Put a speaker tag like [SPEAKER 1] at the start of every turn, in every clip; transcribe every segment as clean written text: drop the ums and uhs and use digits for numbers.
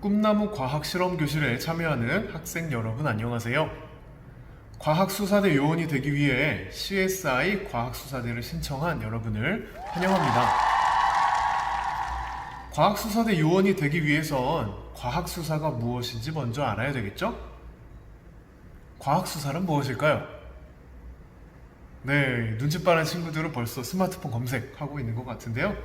[SPEAKER 1] 꿈나무 과학실험교실에 참여하는 학생 여러분 안녕하세요. 과학수사대 요원이 되기 위해 CSI 과학수사대를 신청한 여러분을 환영합니다. 과학수사대 요원이 되기 위해선 과학수사가 무엇인지 먼저 알아야 되겠죠? 과학수사는 무엇일까요? 네, 눈치 빠른 친구들은 벌써 스마트폰 검색하고 있는 것 같은데요.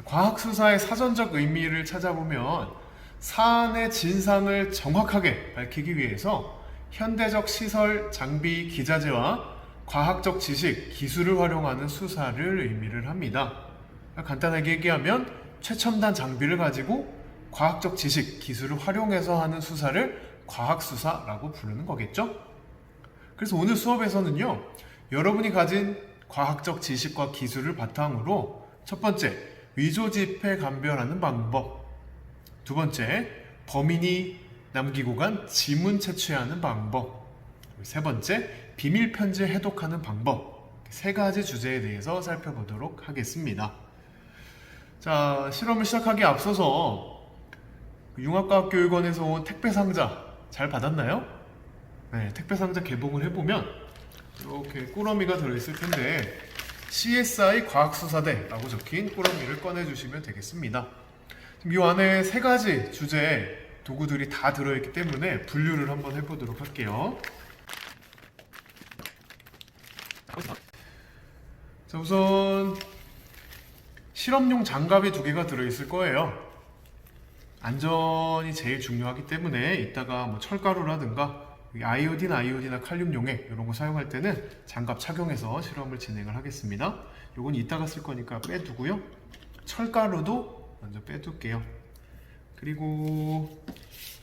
[SPEAKER 1] 과학수사의 사전적 의미를 찾아보면 사안의 진상을 정확하게 밝히기 위해서 현대적 시설, 장비, 기자재와 과학적 지식, 기술을 활용하는 수사를 의미를 합니다. 간단하게 얘기하면 최첨단 장비를 가지고 과학적 지식, 기술을 활용해서 하는 수사를 과학수사라고 부르는 거겠죠? 그래서 오늘 수업에서는요, 여러분이 가진 과학적 지식과 기술을 바탕으로 첫 번째, 위조지폐 감별하는 방법, 두 번째, 범인이 남기고 간 지문 채취하는 방법, 세 번째, 비밀편지 해독하는 방법, 세 가지 주제에 대해서 살펴보도록 하겠습니다. 자, 실험을 시작하기 앞서서 융합과학교육원에서 온 택배상자 잘 받았나요? 네, 택배상자 개봉을 해보면 이렇게 꾸러미가 들어있을 텐데 CSI 과학수사대라고 적힌 꾸러미를 꺼내주시면 되겠습니다. 이 안에 세 가지 주제의 도구들이 다 들어있기 때문에 분류를 한번 해보도록 할게요. 자, 우선 실험용 장갑이 2개가 들어있을 거예요. 안전이 제일 중요하기 때문에 이따가 뭐 철가루라든가 아이오딘이나 칼륨 용액 이런 거 사용할 때는 장갑 착용해서 실험을 진행을 하겠습니다. 요건 이따가 쓸 거니까 빼두고요. 철가루도 먼저 빼둘게요. 그리고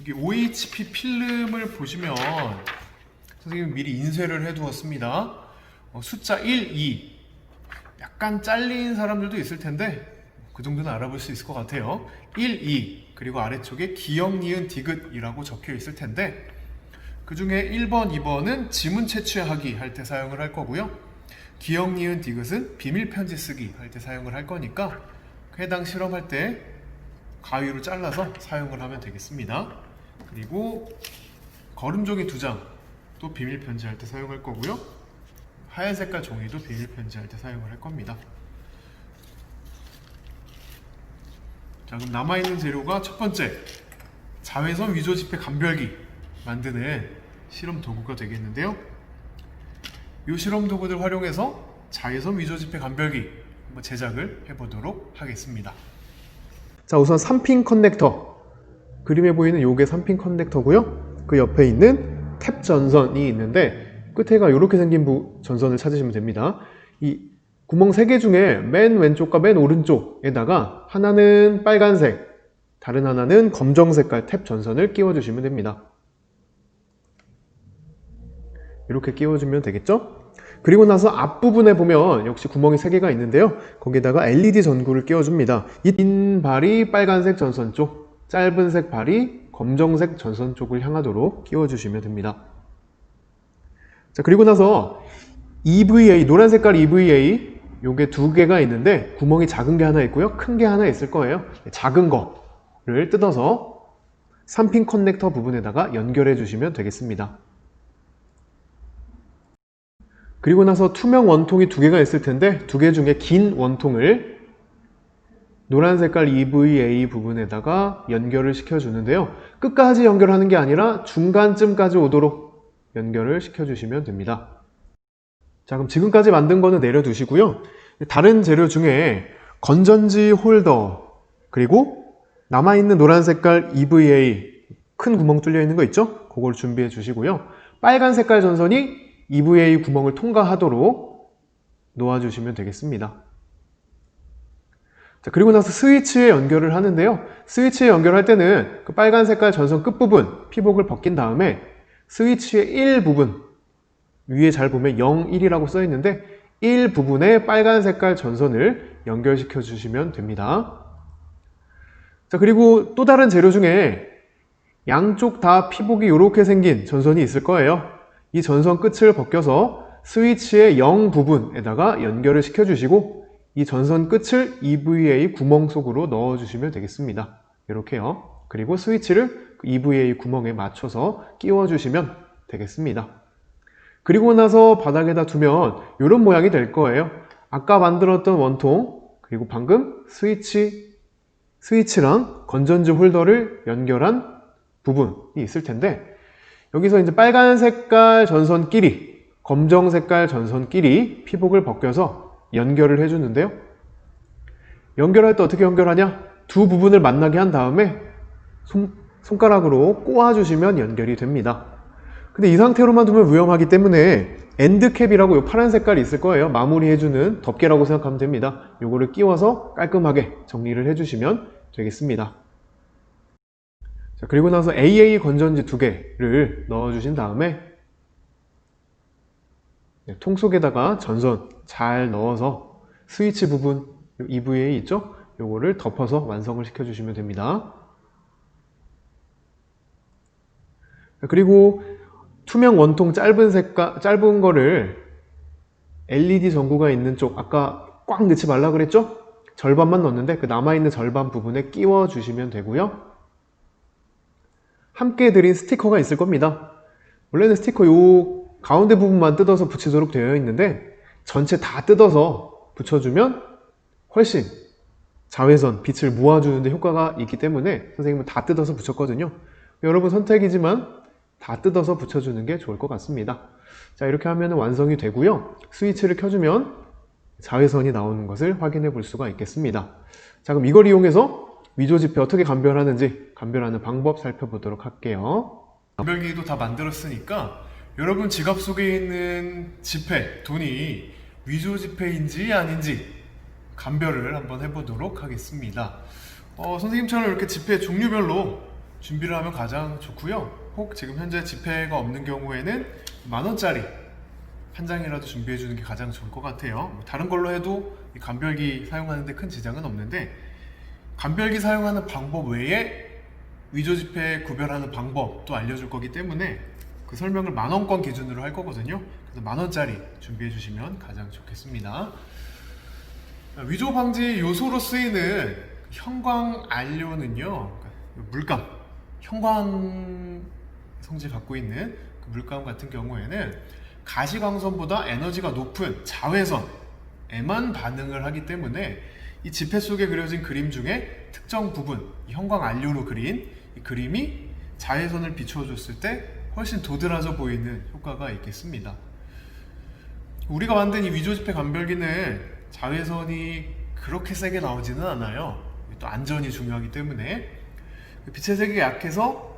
[SPEAKER 1] 여기 OHP 필름을 보시면 선생님이 미리 인쇄를 해두었습니다. 숫자 1, 2 약간 잘린 사람들도 있을 텐데 그 정도는 알아볼 수 있을 것 같아요. 1, 2 그리고 아래쪽에 기역, 니은, 디귿이라고 적혀 있을 텐데 그 중에 1번, 2번은 지문 채취하기 할 때 사용을 할 거고요. 기역, 니은, 디귿은 비밀편지 쓰기 할 때 사용을 할 거니까 해당 실험할 때 가위로 잘라서 사용을 하면 되겠습니다. 그리고 거름종이 2장 또 비밀편지 할 때 사용할 거고요. 하얀 색깔 종이도 비밀편지 할 때 사용을 할 겁니다. 자, 그럼 남아있는 재료가 첫 번째, 자외선 위조지폐 감별기 만드는 실험 도구가 되겠는데요. 이 실험 도구들 활용해서 자외선 위조지폐 감별기 한번 제작을 해보도록 하겠습니다. 자, 우선 3핀 커넥터, 그림에 보이는 요게 3핀 커넥터고요. 그 옆에 있는 탭 전선이 있는데 끝에가 이렇게 생긴 전선을 찾으시면 됩니다. 이 구멍 3개 중에 맨 왼쪽과 맨 오른쪽에다가 하나는 빨간색, 다른 하나는 검정 색깔 탭 전선을 끼워주시면 됩니다. 이렇게 끼워주면 되겠죠? 그리고 나서 앞부분에 보면 역시 구멍이 3개가 있는데요. 거기에다가 LED 전구를 끼워줍니다. 긴 발이 빨간색 전선 쪽, 짧은색 발이 검정색 전선 쪽을 향하도록 끼워주시면 됩니다. 자, 그리고 나서 EVA, 노란 색깔 EVA 요게 2개가 있는데 구멍이 작은 게 하나 있고요. 큰 게 하나 있을 거예요. 작은 거를 뜯어서 3핀 커넥터 부분에다가 연결해 주시면 되겠습니다. 그리고 나서 투명 원통이 2개가 있을 텐데 2개 중에 긴 원통을 노란 색깔 EVA 부분에다가 연결을 시켜주는데요. 끝까지 연결하는 게 아니라 중간쯤까지 오도록 연결을 시켜주시면 됩니다. 자, 그럼 지금까지 만든 거는 내려두시고요. 다른 재료 중에 건전지 홀더, 그리고 남아있는 노란 색깔 EVA 큰 구멍 뚫려 있는 거 있죠? 그걸 준비해 주시고요. 빨간 색깔 전선이 EVA 구멍을 통과하도록 놓아주시면 되겠습니다. 자, 그리고 나서 스위치에 연결을 하는데요. 스위치에 연결할 때는 그 빨간 색깔 전선 끝부분, 피복을 벗긴 다음에 스위치의 1 부분, 위에 잘 보면 0, 1이라고 써 있는데 1 부분에 빨간 색깔 전선을 연결시켜 주시면 됩니다. 자, 그리고 또 다른 재료 중에 양쪽 다 피복이 이렇게 생긴 전선이 있을 거예요. 이 전선 끝을 벗겨서 스위치의 0 부분에다가 연결을 시켜주시고 이 전선 끝을 EVA 구멍 속으로 넣어주시면 되겠습니다. 이렇게요. 그리고 스위치를 EVA 구멍에 맞춰서 끼워주시면 되겠습니다. 그리고 나서 바닥에다 두면 이런 모양이 될 거예요. 아까 만들었던 원통, 그리고 방금 스위치랑 건전지 홀더를 연결한 부분이 있을 텐데, 여기서 이제 빨간 색깔 전선끼리, 검정 색깔 전선끼리 피복을 벗겨서 연결을 해주는데요. 연결할 때 어떻게 연결하냐? 두 부분을 만나게 한 다음에 손가락으로 꼬아주시면 연결이 됩니다. 근데 이 상태로만 두면 위험하기 때문에 엔드캡이라고 이 파란 색깔이 있을 거예요. 마무리해주는 덮개라고 생각하면 됩니다. 요거를 끼워서 깔끔하게 정리를 해주시면 되겠습니다. 자, 그리고 나서 AA 건전지 2개를 넣어주신 다음에 통 속에다가 전선 잘 넣어서 스위치 부분, EVA 있죠? 요거를 덮어서 완성을 시켜주시면 됩니다. 그리고 투명 원통 짧은 거를 LED 전구가 있는 쪽, 아까 꽉 넣지 말라 그랬죠? 절반만 넣었는데 그 남아있는 절반 부분에 끼워 주시면 되고요. 함께 드린 스티커가 있을 겁니다. 원래는 스티커 요 가운데 부분만 뜯어서 붙이도록 되어 있는데 전체 다 뜯어서 붙여주면 훨씬 자외선, 빛을 모아주는데 효과가 있기 때문에 선생님은 다 뜯어서 붙였거든요. 여러분 선택이지만 다 뜯어서 붙여주는 게 좋을 것 같습니다. 자, 이렇게 하면 완성이 되고요. 스위치를 켜주면 자외선이 나오는 것을 확인해 볼 수가 있겠습니다. 자, 그럼 이걸 이용해서 위조 지폐 어떻게 감별하는지 감별하는 방법 살펴보도록 할게요.
[SPEAKER 2] 감별기도 다 만들었으니까 여러분 지갑 속에 있는 지폐, 돈이 위조 지폐인지 아닌지 감별을 한번 해보도록 하겠습니다. 선생님처럼 이렇게 지폐 종류별로 준비를 하면 가장 좋고요. 혹 지금 현재 지폐가 없는 경우에는 10,000원짜리 한 장이라도 준비해 주는 게 가장 좋을 것 같아요. 다른 걸로 해도 이 감별기 사용하는데 큰 지장은 없는데, 감별기 사용하는 방법 외에 위조 지폐 구별하는 방법도 알려줄 거기 때문에 그 설명을 10,000원권 기준으로 할 거거든요. 그래서 10,000원짜리 준비해 주시면 가장 좋겠습니다. 위조 방지 요소로 쓰이는 형광 안료는요, 물감, 형광 성질 갖고 있는 그 물감 같은 경우에는 가시광선보다 에너지가 높은 자외선에만 반응을 하기 때문에 이 지폐 속에 그려진 그림 중에 특정 부분, 이 형광 안료로 그린 이 그림이 자외선을 비춰줬을 때 훨씬 도드라져 보이는 효과가 있겠습니다. 우리가 만든 이 위조 지폐 감별기는 자외선이 그렇게 세게 나오지는 않아요. 또 안전이 중요하기 때문에 빛의 세기가 약해서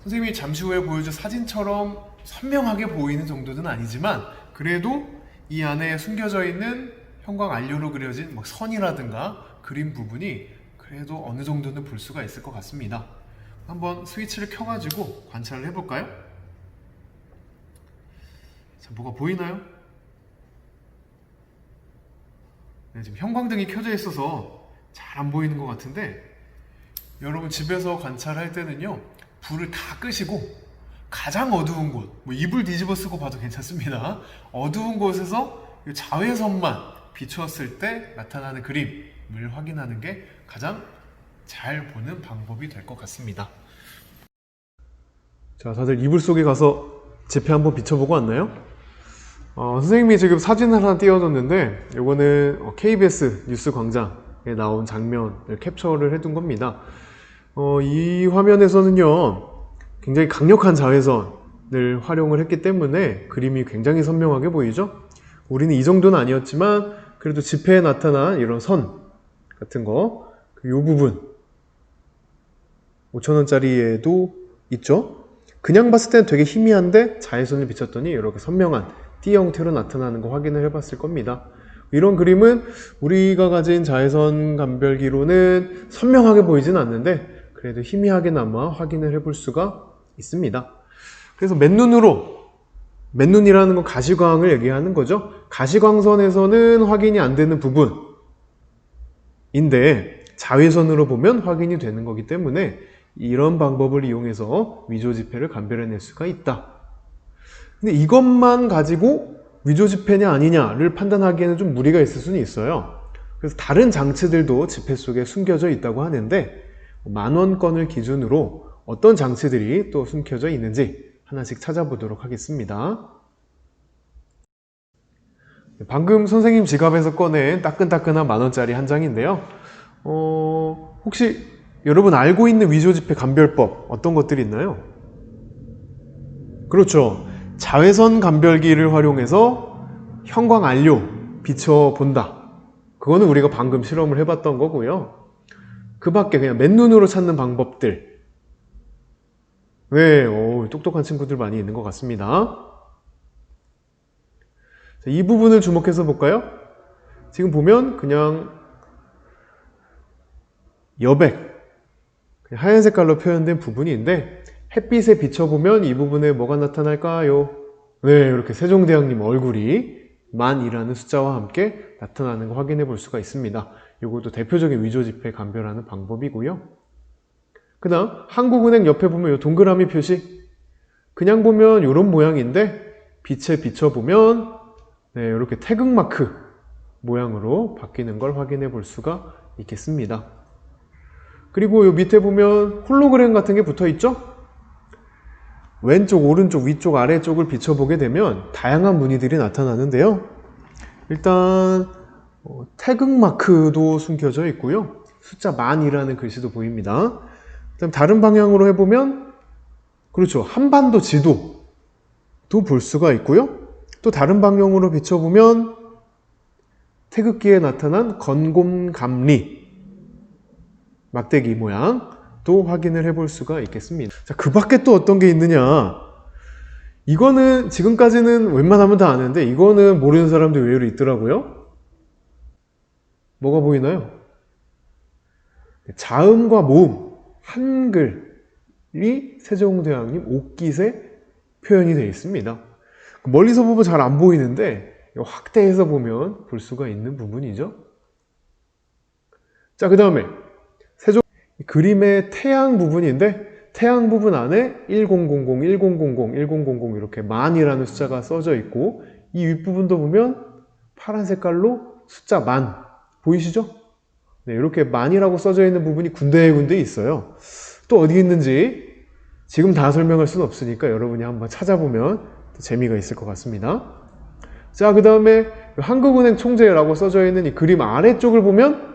[SPEAKER 2] 선생님이 잠시 후에 보여줄 사진처럼 선명하게 보이는 정도는 아니지만 그래도 이 안에 숨겨져 있는 형광 안료로 그려진 선이라든가 그림 부분이 그래도 어느 정도는 볼 수가 있을 것 같습니다. 한번 스위치를 켜가지고 관찰을 해볼까요? 자, 뭐가 보이나요? 네, 지금 형광등이 켜져 있어서 잘 안 보이는 것 같은데, 여러분 집에서 관찰할 때는요, 불을 다 끄시고 가장 어두운 곳, 이불 뒤집어 쓰고 봐도 괜찮습니다. 어두운 곳에서 자외선만 비추었을 때 나타나는 그림을 확인하는 게 가장 잘 보는 방법이 될 것 같습니다.
[SPEAKER 1] 자, 다들 이불 속에 가서 지폐 한번 비춰보고 왔나요? 선생님이 지금 사진을 하나 띄워줬는데 이거는 KBS 뉴스 광장에 나온 장면을 캡처를 해둔 겁니다. 이 화면에서는요, 굉장히 강력한 자외선을 활용을 했기 때문에 그림이 굉장히 선명하게 보이죠? 우리는 이 정도는 아니었지만 그래도 지폐에 나타난 이런 선 같은 거, 이 부분 5,000원짜리에도 있죠? 그냥 봤을 때는 되게 희미한데 자외선을 비쳤더니 이렇게 선명한 띠 형태로 나타나는 거 확인을 해봤을 겁니다. 이런 그림은 우리가 가진 자외선 감별기로는 선명하게 보이진 않는데 그래도 희미하게나마 확인을 해볼 수가 있습니다. 그래서 맨눈이라는 건 가시광을 얘기하는 거죠. 가시광선에서는 확인이 안 되는 부분인데 자외선으로 보면 확인이 되는 거기 때문에 이런 방법을 이용해서 위조 지폐를 감별해낼 수가 있다. 근데 이것만 가지고 위조 지폐냐 아니냐를 판단하기에는 좀 무리가 있을 수는 있어요. 그래서 다른 장치들도 지폐 속에 숨겨져 있다고 하는데 10,000원권을 기준으로 어떤 장치들이 또 숨겨져 있는지 하나씩 찾아보도록 하겠습니다. 방금 선생님 지갑에서 꺼낸 따끈따끈한 10,000원짜리 한 장인데요. 혹시 여러분 알고 있는 위조지폐 감별법 어떤 것들이 있나요? 그렇죠. 자외선 감별기를 활용해서 형광 안료 비춰본다. 그거는 우리가 방금 실험을 해봤던 거고요. 그 밖에 그냥 맨눈으로 찾는 방법들. 네, 똑똑한 친구들 많이 있는 것 같습니다. 자, 이 부분을 주목해서 볼까요? 지금 보면 그냥 여백, 그냥 하얀 색깔로 표현된 부분인데 햇빛에 비춰보면 이 부분에 뭐가 나타날까요? 네, 이렇게 세종대왕님 얼굴이 만이라는 숫자와 함께 나타나는 거 확인해 볼 수가 있습니다. 이것도 대표적인 위조지폐 감별하는 방법이고요. 그 다음 한국은행 옆에 보면 이 동그라미 표시, 그냥 보면 이런 모양인데 빛에 비춰보면 네, 이렇게 태극마크 모양으로 바뀌는 걸 확인해 볼 수가 있겠습니다. 그리고 이 밑에 보면 홀로그램 같은 게 붙어 있죠? 왼쪽, 오른쪽, 위쪽, 아래쪽을 비춰보게 되면 다양한 무늬들이 나타나는데요. 일단 태극마크도 숨겨져 있고요. 숫자 10,000이라는 글씨도 보입니다. 그다음 다른 방향으로 해보면 그렇죠. 한반도 지도도 볼 수가 있고요. 또 다른 방향으로 비춰보면 태극기에 나타난 건곰감리 막대기 모양도 확인을 해볼 수가 있겠습니다. 자, 그 밖에 또 어떤 게 있느냐, 이거는 지금까지는 웬만하면 다 아는데 이거는 모르는 사람도 의외로 있더라고요. 뭐가 보이나요? 자음과 모음, 한글이 세종대왕님 옥깃에 표현이 되어 있습니다. 멀리서 보면 잘 안 보이는데 확대해서 보면 볼 수가 있는 부분이죠. 자, 그 다음에 세종 그림의 태양 부분인데 태양 부분 안에 1000, 1000, 1000 이렇게 만이라는 숫자가 써져 있고 이 윗부분도 보면 파란 색깔로 숫자 만 보이시죠? 네, 이렇게 만이라고 써져 있는 부분이 군데군데 있어요. 또 어디 있는지 지금 다 설명할 수는 없으니까 여러분이 한번 찾아보면 또 재미가 있을 것 같습니다. 자, 그 다음에 한국은행 총재라고 써져 있는 이 그림 아래쪽을 보면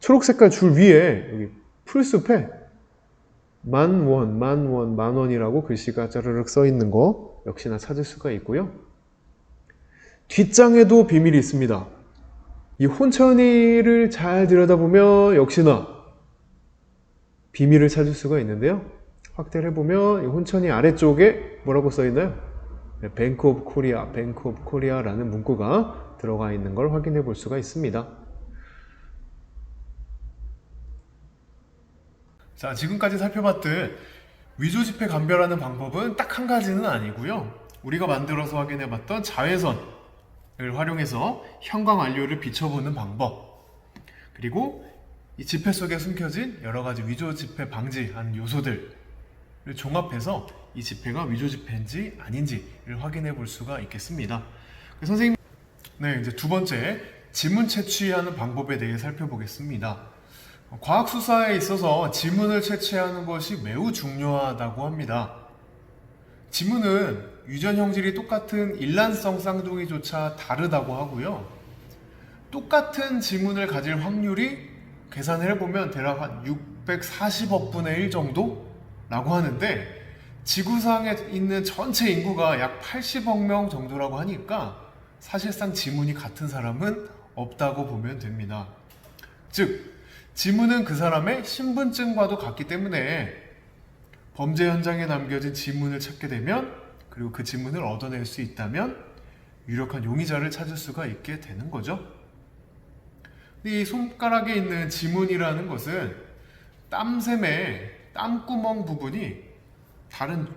[SPEAKER 1] 초록색깔 줄 위에 여기 풀숲에 만원이라고 글씨가 짜르륵 써 있는 거 역시나 찾을 수가 있고요. 뒷장에도 비밀이 있습니다. 이 혼천이를 잘 들여다보면 역시나 비밀을 찾을 수가 있는데요. 확대를 해보면 이 혼천이 아래쪽에 뭐라고 써 있나요? 네, 뱅크 오브 코리아라는 문구가 들어가 있는 걸 확인해 볼 수가 있습니다.
[SPEAKER 2] 자, 지금까지 살펴봤듯 위조지폐 감별하는 방법은 딱 한 가지는 아니고요. 우리가 만들어서 확인해봤던 자외선을 활용해서 형광안료를 비춰보는 방법, 그리고 이 지폐 속에 숨겨진 여러가지 위조지폐 방지하는 요소들을 종합해서 이 지폐가 위조지폐인지 아닌지를 확인해 볼 수가 있겠습니다. 선생님, 네, 이제 두 번째 지문 채취하는 방법에 대해 살펴보겠습니다. 과학수사에 있어서 지문을 채취하는 것이 매우 중요하다고 합니다. 지문은 유전 형질이 똑같은 일란성 쌍둥이조차 다르다고 하고요. 똑같은 지문을 가질 확률이 계산을 해보면 대략 한 640억 분의 1 정도라고 하는데 지구상에 있는 전체 인구가 약 80억 명 정도라고 하니까 사실상 지문이 같은 사람은 없다고 보면 됩니다. 즉, 지문은 그 사람의 신분증과도 같기 때문에 범죄 현장에 남겨진 지문을 찾게 되면, 그리고 그 지문을 얻어낼 수 있다면 유력한 용의자를 찾을 수가 있게 되는 거죠. 이 손가락에 있는 지문이라는 것은 땀샘의 땀구멍 부분이 다른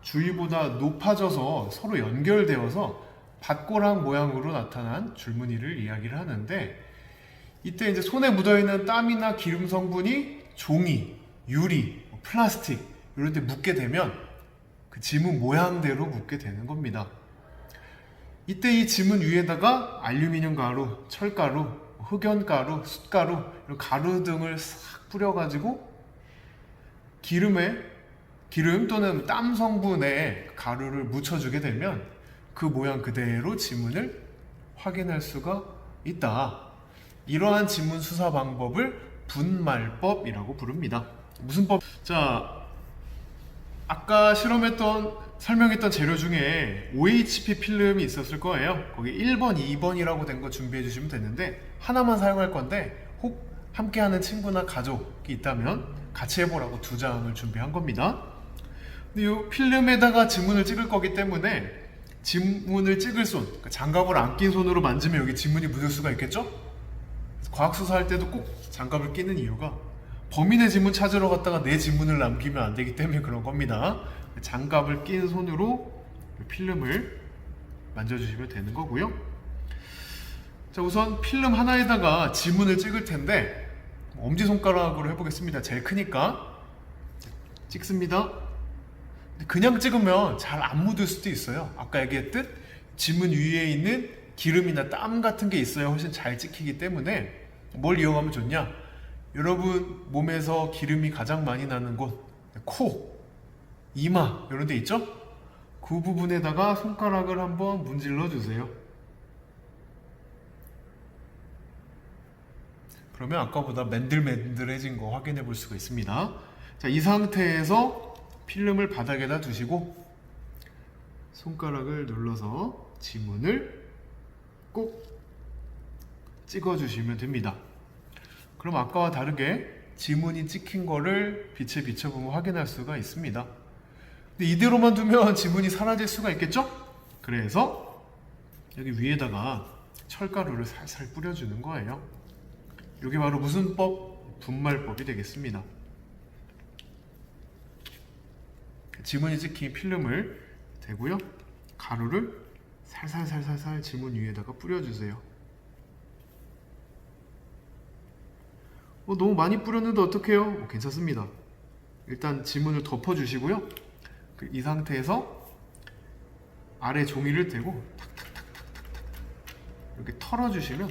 [SPEAKER 2] 주위보다 높아져서 서로 연결되어서 밧고랑 모양으로 나타난 줄무늬를 이야기를 하는데, 이때 이제 손에 묻어있는 땀이나 기름 성분이 종이, 유리, 플라스틱 이런 데 묻게 되면 그 지문 모양대로 묻게 되는 겁니다. 이때 이 지문 위에다가 알루미늄 가루, 철가루,
[SPEAKER 1] 흑연가루, 숯가루, 이런 가루 등을 싹 뿌려가지고 기름 또는 땀 성분에 가루를 묻혀주게 되면 그 모양 그대로 지문을 확인할 수가 있다. 이러한 지문 수사 방법을 분말법이라고 부릅니다. 무슨 법? 자, 아까 설명했던 재료 중에 OHP 필름이 있었을 거예요. 거기 1번, 2번이라고 된 거 준비해 주시면 되는데 하나만 사용할 건데 혹 함께하는 친구나 가족이 있다면 같이 해보라고 2장을 준비한 겁니다. 근데 이 필름에다가 지문을 찍을 거기 때문에 지문을 찍을 손, 그러니까 장갑을 안 낀 손으로 만지면 여기 지문이 묻을 수가 있겠죠? 과학수사할 때도 꼭 장갑을 끼는 이유가 범인의 지문 찾으러 갔다가 내 지문을 남기면 안 되기 때문에 그런 겁니다. 장갑을 낀 손으로 필름을 만져주시면 되는 거고요. 자, 우선 필름 하나에다가 지문을 찍을 텐데 엄지손가락으로 해보겠습니다. 제일 크니까 찍습니다. 그냥 찍으면 잘 안 묻을 수도 있어요. 아까 얘기했듯 지문 위에 있는 기름이나 땀 같은 게 있어야 훨씬 잘 찍히기 때문에 뭘 이용하면 좋냐? 여러분 몸에서 기름이 가장 많이 나는 곳, 코, 이마 이런 데 있죠? 그 부분에다가 손가락을 한번 문질러 주세요. 그러면 아까보다 맨들맨들해진 거 확인해 볼 수가 있습니다. 자, 이 상태에서 필름을 바닥에다 두시고 손가락을 눌러서 지문을 꼭 찍어 주시면 됩니다. 그럼 아까와 다르게 지문이 찍힌 거를 빛에 비춰보면 확인할 수가 있습니다. 근데 이대로만 두면 지문이 사라질 수가 있겠죠? 그래서 여기 위에다가 철가루를 살살 뿌려주는 거예요. 이게 바로 무슨 법? 분말법이 되겠습니다. 지문이 찍힌 필름을 대고요. 가루를 살살살살살 지문 위에다가 뿌려주세요. 너무 많이 뿌렸는데 어떡해요? 괜찮습니다. 일단 지문을 덮어주시고요. 이 상태에서 아래 종이를 대고 탁탁탁탁탁탁 이렇게 털어주시면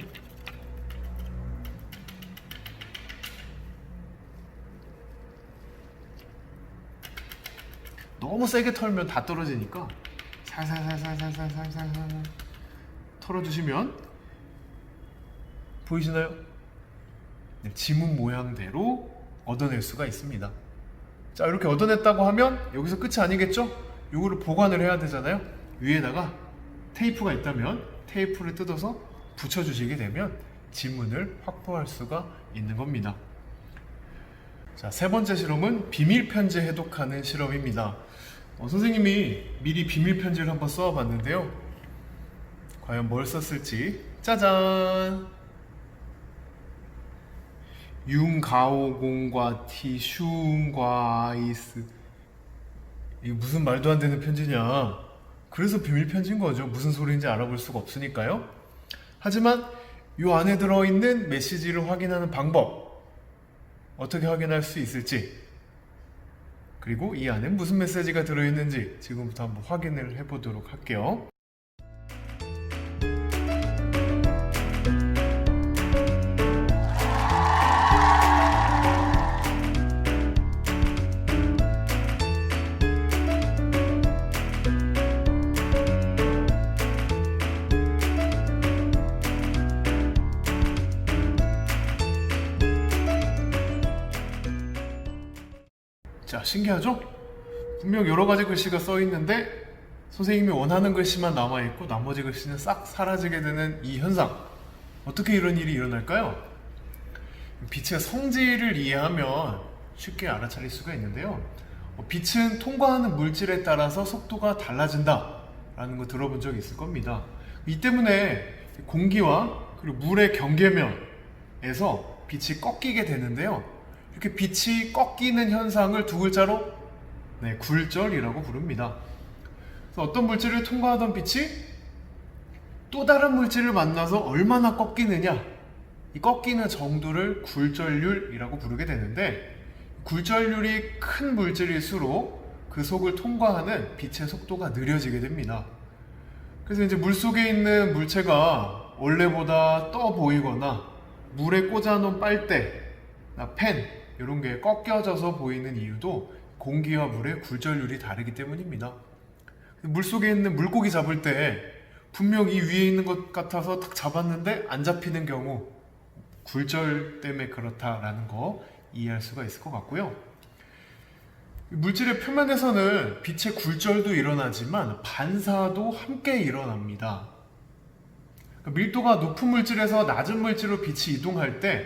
[SPEAKER 1] 너무 세게 털면 다 떨어지니까 살살살살살살살살 털어주시면 보이시나요? 네, 지문 모양대로 얻어낼 수가 있습니다. 자, 이렇게 얻어냈다고 하면 여기서 끝이 아니겠죠? 이거를 보관을 해야 되잖아요. 위에다가 테이프가 있다면 테이프를 뜯어서 붙여주시게 되면 지문을 확보할 수가 있는 겁니다. 자, 세 번째 실험은 비밀편지 해독하는 실험입니다. 선생님이 미리 비밀편지를 한번 써봤는데요. 과연 뭘 썼을지 짜잔! 융가오공과 티슝과 아이스. 이게 무슨 말도 안 되는 편지냐. 그래서 비밀편지인 거죠. 무슨 소리인지 알아볼 수가 없으니까요. 하지만 이 안에 들어있는 메시지를 확인하는 방법, 어떻게 확인할 수 있을지, 그리고 이 안에 무슨 메시지가 들어있는지 지금부터 한번 확인을 해보도록 할게요. 자, 신기하죠? 분명 여러 가지 글씨가 써 있는데 선생님이 원하는 글씨만 남아 있고 나머지 글씨는 싹 사라지게 되는 이 현상. 어떻게 이런 일이 일어날까요? 빛의 성질을 이해하면 쉽게 알아차릴 수가 있는데요. 빛은 통과하는 물질에 따라서 속도가 달라진다 라는 거 들어본 적이 있을 겁니다. 이 때문에 공기와 그리고 물의 경계면에서 빛이 꺾이게 되는데요. 이렇게 빛이 꺾이는 현상을 두 글자로 굴절이라고 부릅니다. 그래서 어떤 물질을 통과하던 빛이 또 다른 물질을 만나서 얼마나 꺾이느냐, 이 꺾이는 정도를 굴절률이라고 부르게 되는데, 굴절률이 큰 물질일수록 그 속을 통과하는 빛의 속도가 느려지게 됩니다. 그래서 이제 물 속에 있는 물체가 원래보다 떠 보이거나 물에 꽂아놓은 빨대, 펜 이런 게 꺾여져서 보이는 이유도 공기와 물의 굴절률이 다르기 때문입니다. 물속에 있는 물고기 잡을 때 분명 이 위에 있는 것 같아서 딱 잡았는데 안 잡히는 경우 굴절 때문에 그렇다라는 거 이해할 수가 있을 것 같고요. 물질의 표면에서는 빛의 굴절도 일어나지만 반사도 함께 일어납니다. 밀도가 높은 물질에서 낮은 물질로 빛이 이동할 때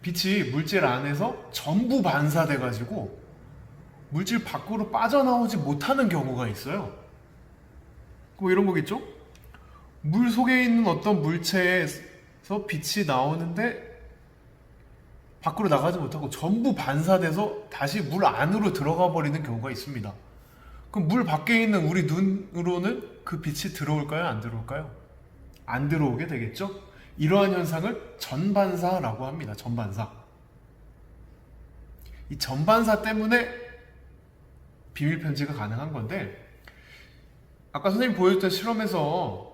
[SPEAKER 1] 빛이 물질 안에서 전부 반사돼 가지고 물질 밖으로 빠져나오지 못하는 경우가 있어요. 뭐 이런 거겠죠? 물 속에 있는 어떤 물체에서 빛이 나오는데 밖으로 나가지 못하고 전부 반사돼서 다시 물 안으로 들어가 버리는 경우가 있습니다. 그럼 물 밖에 있는 우리 눈으로는 그 빛이 들어올까요? 안 들어올까요? 안 들어오게 되겠죠? 이러한 현상을 전반사라고 합니다. 전반사. 이 전반사 때문에 비밀 편지가 가능한 건데, 아까 선생님 보여줬던 실험에서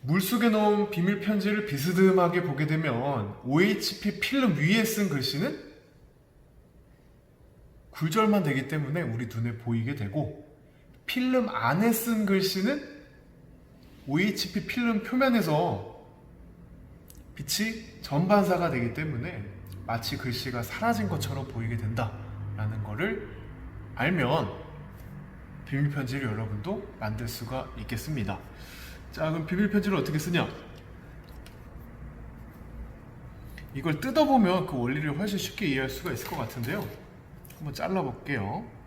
[SPEAKER 1] 물속에 넣은 비밀 편지를 비스듬하게 보게 되면 OHP 필름 위에 쓴 글씨는 굴절만 되기 때문에 우리 눈에 보이게 되고, 필름 안에 쓴 글씨는 OHP 필름 표면에서 빛이 전반사가 되기 때문에 마치 글씨가 사라진 것처럼 보이게 된다라는 거를 알면 비밀 편지를 여러분도 만들 수가 있겠습니다. 자, 그럼 비밀 편지를 어떻게 쓰냐? 이걸 뜯어보면 그 원리를 훨씬 쉽게 이해할 수가 있을 것 같은데요. 한번 잘라볼게요.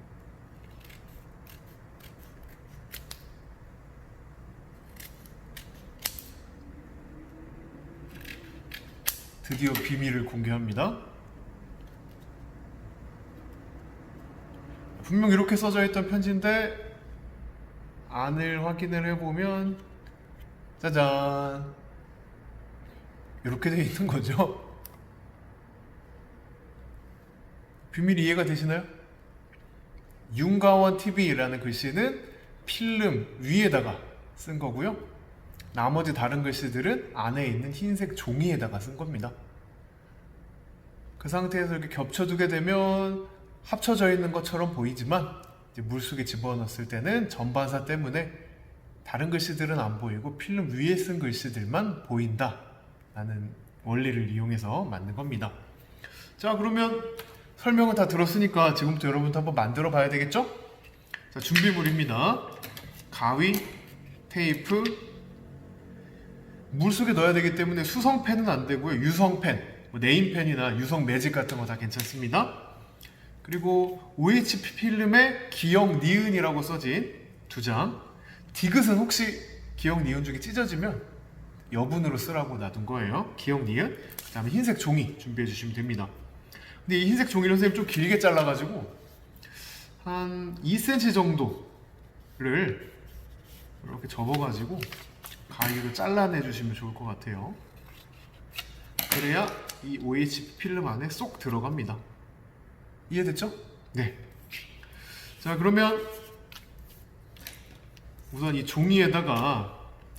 [SPEAKER 1] 드디어 비밀을 공개합니다. 분명 이렇게 써져 있던 편지인데 안을 확인을 해보면 짜잔, 이렇게 되어 있는 거죠. 비밀 이해가 되시나요? 윤가원 TV라는 글씨는 필름 위에다가 쓴 거고요. 나머지 다른 글씨들은 안에 있는 흰색 종이에다가 쓴 겁니다. 그 상태에서 이렇게 겹쳐두게 되면 합쳐져 있는 것처럼 보이지만 이제 물속에 집어넣었을 때는 전반사 때문에 다른 글씨들은 안 보이고 필름 위에 쓴 글씨들만 보인다 라는 원리를 이용해서 만든 겁니다. 자, 그러면 설명은 다 들었으니까 지금부터 여러분도 한번 만들어 봐야 되겠죠? 자, 준비물입니다. 가위, 테이프, 물속에 넣어야 되기 때문에 수성펜은 안 되고요. 유성펜, 뭐 네임펜이나 유성 매직 같은 거 다 괜찮습니다. 그리고 OHP 필름에 기역, 니은이라고 써진 2장. 디귿은 혹시 기역, 니은 중에 찢어지면 여분으로 쓰라고 놔둔 거예요. 기역, 니은. 그 다음에 흰색 종이 준비해 주시면 됩니다. 근데 이 흰색 종이를 선생님 좀 길게 잘라가지고 한 2cm 정도를 이렇게 접어가지고 가위로 잘라내 주시면 좋을 것 같아요. 그래야 이 OHP 필름 안에 쏙 들어갑니다. 이해됐죠? 네. 자, 그러면 우선 이 종이에다가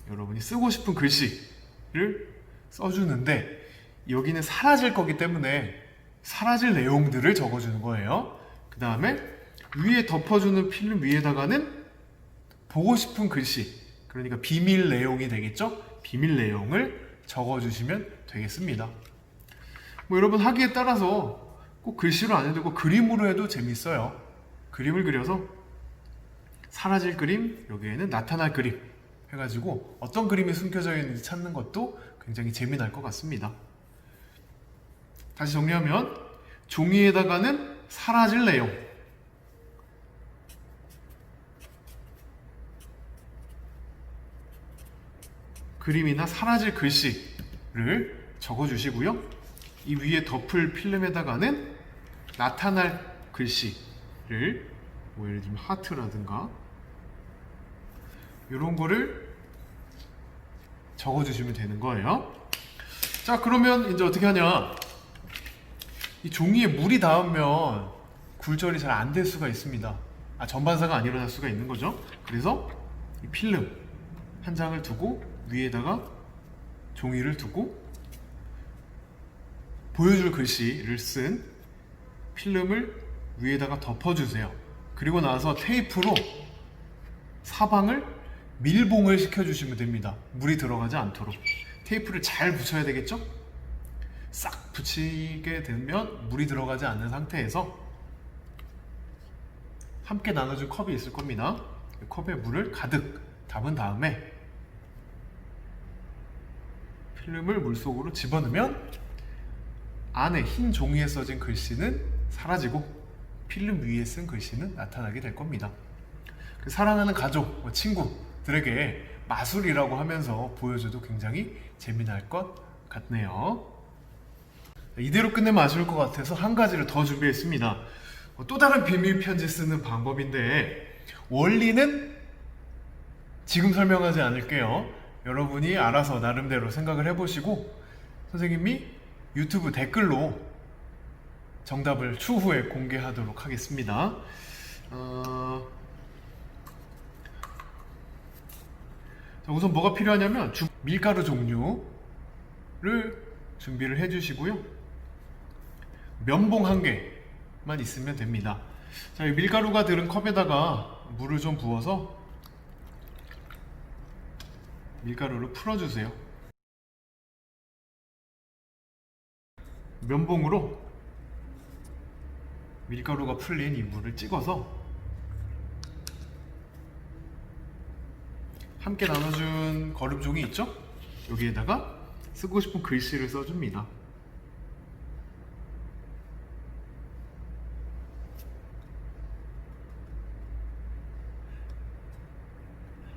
[SPEAKER 1] 여러분이 쓰고 싶은 글씨를 써주는데, 여기는 사라질 거기 때문에 사라질 내용들을 적어주는 거예요. 그 다음에 위에 덮어주는 필름 위에다가는 보고 싶은 글씨, 그러니까 비밀 내용이 되겠죠? 비밀 내용을 적어주시면 되겠습니다. 뭐 여러분 하기에 따라서 꼭 글씨로 안 해도 되고 그림으로 해도 재밌어요. 그림을 그려서 사라질 그림, 여기에는 나타날 그림 해가지고 어떤 그림이 숨겨져 있는지 찾는 것도 굉장히 재미날 것 같습니다. 다시 정리하면 종이에다가는 사라질 내용, 그림이나 사라질 글씨를 적어주시고요. 이 위에 덮을 필름에다가는 나타날 글씨를, 뭐 예를 들면 하트라든가 이런 거를 적어주시면 되는 거예요. 자, 그러면 이제 어떻게 하냐? 이 종이에 물이 닿으면 굴절이 잘 안 될 수가 있습니다. 전반사가 안 일어날 수가 있는 거죠. 그래서 이 필름 한 장을 두고 위에다가 종이를 두고 보여줄 글씨를 쓴 필름을 위에다가 덮어주세요. 그리고 나서 테이프로 사방을 밀봉을 시켜주시면 됩니다. 물이 들어가지 않도록. 테이프를 잘 붙여야 되겠죠? 싹 붙이게 되면 물이 들어가지 않는 상태에서 함께 나눠준 컵이 있을 겁니다. 컵에 물을 가득 담은 다음에 필름을 물속으로 집어넣으면 안에 흰 종이에 써진 글씨는 사라지고 필름 위에 쓴 글씨는 나타나게 될 겁니다. 사랑하는 가족, 친구들에게 마술이라고 하면서 보여줘도 굉장히 재미날 것 같네요. 이대로 끝내면 아쉬울 것 같아서 한 가지를 더 준비했습니다. 또 다른 비밀 편지 쓰는 방법인데 원리는 지금 설명하지 않을게요. 여러분이 알아서 나름대로 생각을 해보시고 선생님이 유튜브 댓글로 정답을 추후에 공개하도록 하겠습니다. 자, 우선 뭐가 필요하냐면 밀가루 종류를 준비를 해주시고요. 면봉 한 개만 있으면 됩니다. 자, 이 밀가루가 들은 컵에다가 물을 좀 부어서 밀가루를 풀어주세요. 면봉으로 밀가루가 풀린 이 물을 찍어서 함께 나눠준 거름종이 있죠? 여기에다가 쓰고 싶은 글씨를 써줍니다.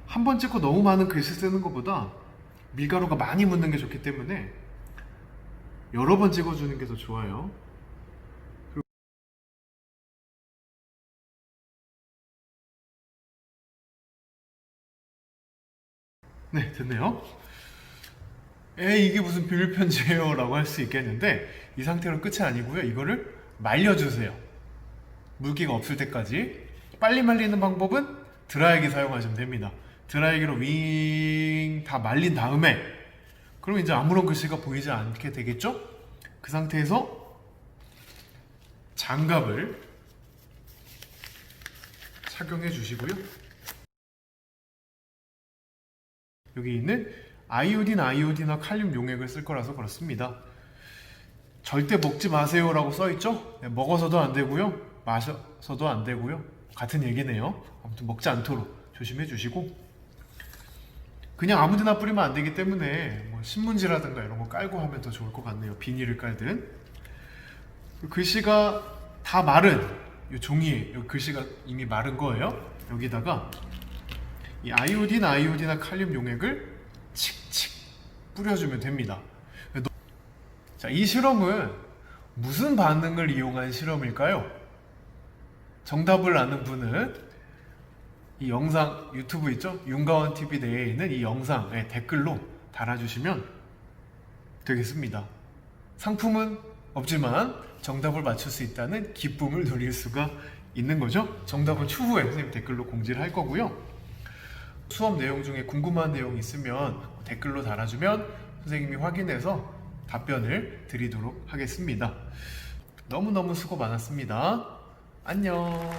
[SPEAKER 1] 한 번 찍고 너무 많은 글씨 쓰는 것보다 밀가루가 많이 묻는 게 좋기 때문에 여러 번 찍어주는 게 더 좋아요. 네, 됐네요. 이게 무슨 비밀 편지예요? 라고 할 수 있겠는데 이 상태로 끝이 아니고요. 이거를 말려주세요. 물기가 없을 때까지. 빨리 말리는 방법은 드라이기 사용하시면 됩니다. 드라이기로 윙 다 말린 다음에 그럼 이제 아무런 글씨가 보이지 않게 되겠죠? 그 상태에서 장갑을 착용해 주시고요. 여기 있는 아이오딘과 칼륨 용액을 쓸 거라서 그렇습니다. 절대 먹지 마세요 라고 써있죠? 먹어서도 안 되고요, 마셔서도 안 되고요, 같은 얘기네요. 아무튼 먹지 않도록 조심해 주시고, 그냥 아무데나 뿌리면 안 되기 때문에 뭐 신문지라든가 이런 거 깔고 하면 더 좋을 것 같네요. 비닐을 깔든. 글씨가 다 마른 이 종이에 여기 글씨가 이미 마른 거예요. 여기다가 이 아이오딘과 칼륨 용액을 칙칙 뿌려주면 됩니다. 자, 이 실험은 무슨 반응을 이용한 실험일까요? 정답을 아는 분은 이 영상 유튜브 있죠? 윤가원 TV 내에 있는 이 영상에 댓글로 달아주시면 되겠습니다. 상품은 없지만 정답을 맞출 수 있다는 기쁨을 누릴 수가 있는 거죠. 정답은 추후에 선생님 댓글로 공지를 할 거고요. 수업 내용 중에 궁금한 내용 있으면 댓글로 달아주면 선생님이 확인해서 답변을 드리도록 하겠습니다. 너무너무 수고 많았습니다. 안녕.